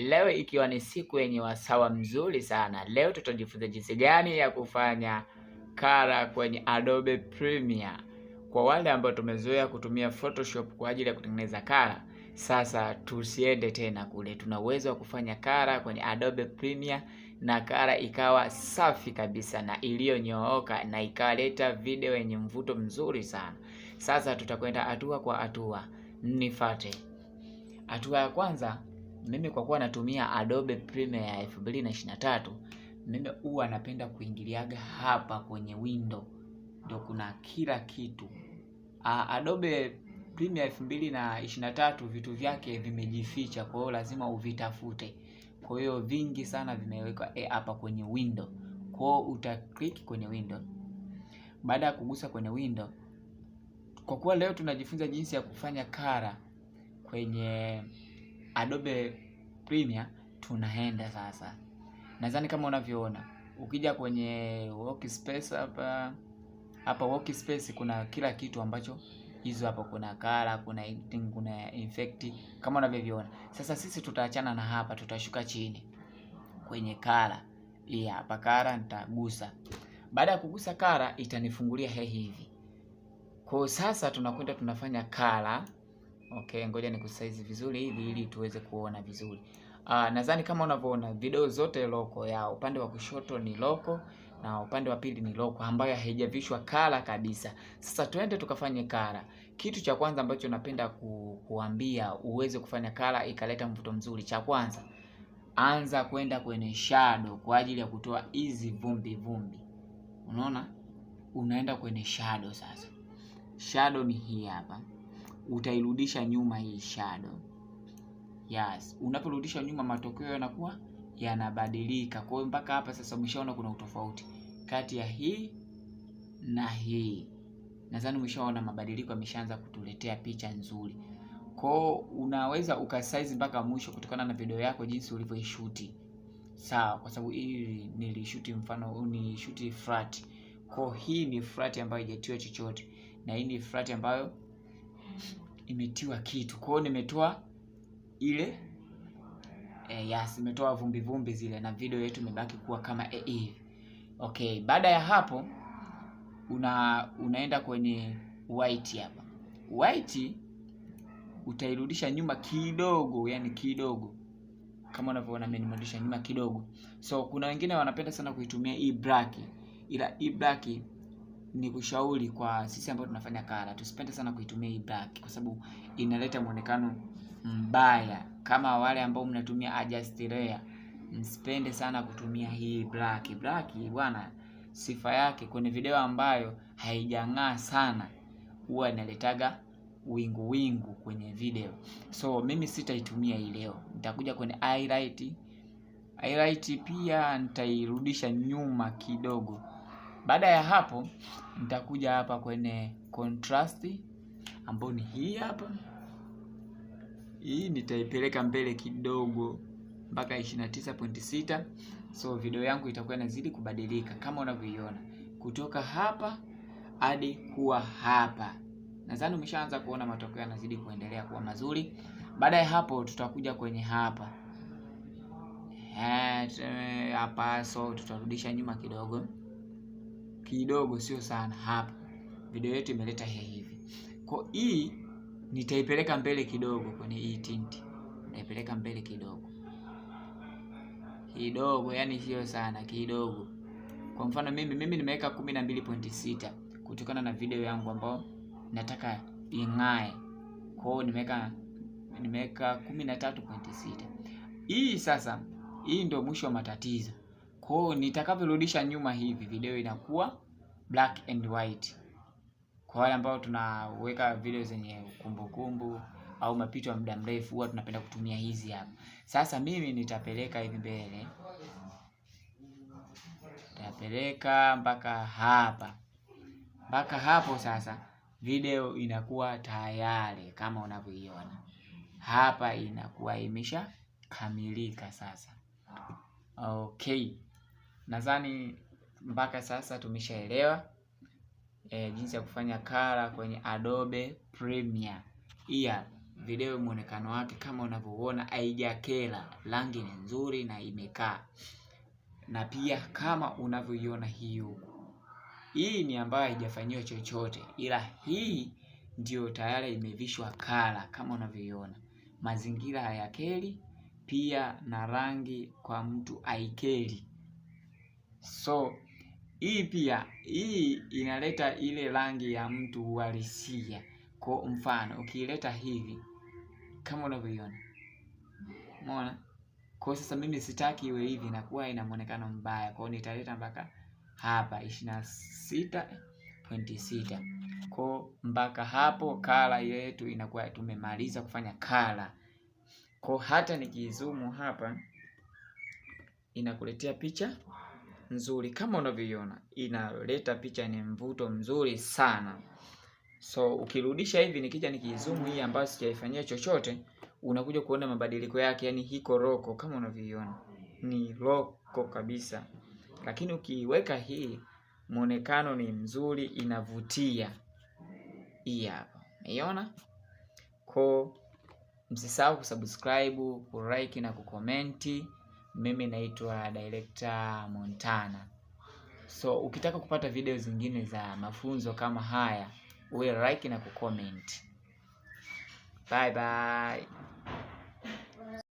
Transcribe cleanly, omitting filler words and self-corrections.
Leo ikiwa ni siku yenye wasawa mzuri sana. Leo tutajifunza jinsi gani ya kufanya color kwenye Adobe Premiere. Kwa wale ambao tumezoea kutumia Photoshop kwa ajili ya kutengeneza color, sasa tusiende tena kule. Tuna uwezo wa kufanya color kwenye Adobe Premiere na color ikawa safi kabisa na iliyonyooka na ikaleta video yenye mvuto mzuri sana. Sasa tutakwenda hatua kwa hatua. Nifuate. Hatua ya kwanza, mimi kwa kuwa natumia Adobe Premiere ya 2023, mimi huwa napenda kuingiliaga hapa kwenye window. Ndio kuna kila kitu. Adobe Premiere 2023 vitu vyake vimejificha, kwa hiyo lazima uvitafute. Kwa hiyo vingi sana vimewekwa hapa kwenye window. Kwa hiyo utaklik kwenye window. Baada ya kugusa kwenye window, kwa kuwa leo tunajifunza jinsi ya kufanya color kwenye Adobe Premiere, tunaenda sasa. Nadhani kama unavyoona, ukija kwenye workspace hapa workspace kuna kila kitu ambacho hizo hapo, kuna color, kuna editing, kuna effect kama unavyoviona. Sasa sisi tutaachana na hapa, tutashuka chini kwenye color. Hii hapa color nitagusa. Baada ya kugusa color itanifungulia hivi. Kwa sasa tunakwenda tunafanya color. Okay, ngoja nikusize vizuri hivi ili tuweze kuona vizuri. Nadhani kama unavyoona video zote loko, ya upande wa kushoto ni loko na upande wa pili ni loko ambayo haijavishwa color kabisa. Sasa twende tukafanye color. Kitu cha kwanza ambacho napenda kuambia uweze kufanya color ikaleta mvuto mzuri, cha kwanza anza kwenda kwenye shadow kwa ajili ya kutoa hizi vumbi. Unaona? Unaenda kwenye shadow sasa. Shadow ni hii hapa. Utairudisha nyuma hii shadow. Yes, unaporudisha nyuma matokeo yanakuwa yanabadilika. Kwa hiyo mpaka hapa sasa umeshaona kuna utofauti kati ya hii na hii. Nadhani umeshaona mabadiliko yameshaanza kutuletea picha nzuri. Kwa hiyo unaweza ukasize mpaka mwisho kutokana na video yako jinsi ulivyoishuti. Sawa, kwa sababu hii nilishuti mfano ni shuti flat. Kwa hii ni flat ambayo haijatiwa chochote na hii ni flat ambayo imetiwa kitu. Kwa hiyo nimetoa ile yes, nimetoa vumbi zile na video yetu imebaki kuwa kama hivi. Okay, baada ya hapo unaenda kwenye white hapa. White utairudisha nyuma kidogo, yani kidogo. Kama unavyoona mimi nimerudisha nyuma kidogo. So kuna wengine wanapenda sana kuitumia hii black. Ila hii black ni kushauri kwa sisi ambao tunafanya color, tusipende sana kuitumia hii black kwa sababu inaleta muonekano mbaya. Kama wale ambao mnatumia adjust layer, msipende sana kutumia hii black. Black bwana, sifa yake kwenye video ambayo haijang'aa sana huwa inaletaga wingu kwenye video. So mimi sitaitumia hii leo. Nitakuja kwenye highlight pia nitairudisha nyuma kidogo. Baada ya hapo nitakuja hapa kwenye contrast ambayo ni hii hapa. Hii nitaipeleka mbele kidogo mpaka 29.6. So video yangu itakuwa inazidi kubadilika kama unavyoiona kutoka hapa hadi kuwa hapa. Nadhani umeshaanza kuona matokeo yanazidi kuendelea kuwa mazuri. Baada ya hapo tutakuja kwenye hapa. Hapa so tutarudisha nyuma kidogo, sio sana hapa. Video yetu imeleta hivi. Kwa hii nitaipeleka mbele kidogo kwenye hii tint. Nitaipeleka mbele kidogo, yani sio sana, kidogo. Kwa mfano mimi nimeweka 12.6 kutokana na video yangu ambayo nataka ing'ae. Kwa hiyo nimeweka 13.6. Hii sasa, hii ndio mwisho wa matatizo. Kwa hiyo nitakaporudisha nyuma hivi video inakuwa black and white. Kwa wale ambao tunaweka video zenye kumbukumbu au mapito ya muda mrefu huwa tunapenda kutumia hizi hapa. Sasa mimi nitapeleka hivi mbele. Nitapeleka mpaka hapa. Mpaka hapo sasa video inakuwa tayari kama unavyoiona. Hapa inakuwa imesha kamilika sasa. Okay. Nadhani mpaka sasa tumeshaelewa jinsi ya kufanya color kwenye Adobe Premiere. video muonekano wake kama unavyoona haijakera, rangi ni nzuri na imekaa. Na pia kama unavyoiona hii ni ambayo haijafanyiwa chochote, ila hii ndio tayari imevishwa kala kama unavyoiona. Mazingira hayakeri, pia na rangi kwa mtu haikeri. So hii inaleta ile rangi ya mtu uhalisia. Kwa mfano ukiileta hivi kama unavyoiona, umeona? Kwa sasa mimi sitaki iwe hivi, inakuwa ina muonekano mbaya. Kwa hiyo nitaleta mpaka hapa 26.6. Kwa mpaka hapo kala yetu inakuwa tumemaliza kufanya kala. Kwa hata nikizoom hapa inakuletea picha nzuri kama unavyoiona, inaleta picha ni mvuto mzuri sana. So ukirudisha hivi, nikija nikizoom hii ambayo sijaifanyia chochote, unakuja kuona mabadiliko yake, yani hiko roko kama unavyoiona. Ni roko kabisa. Lakini ukiweka hii, muonekano ni mzuri, inavutia. Hii hapa. Umeona? Kwa msisahau kusubscribe, kulike na kukomenti. Mimi naitwa Director Montana. So ukitaka kupata video zingine za mafunzo kama haya, uwe like na kucomment. Bye bye.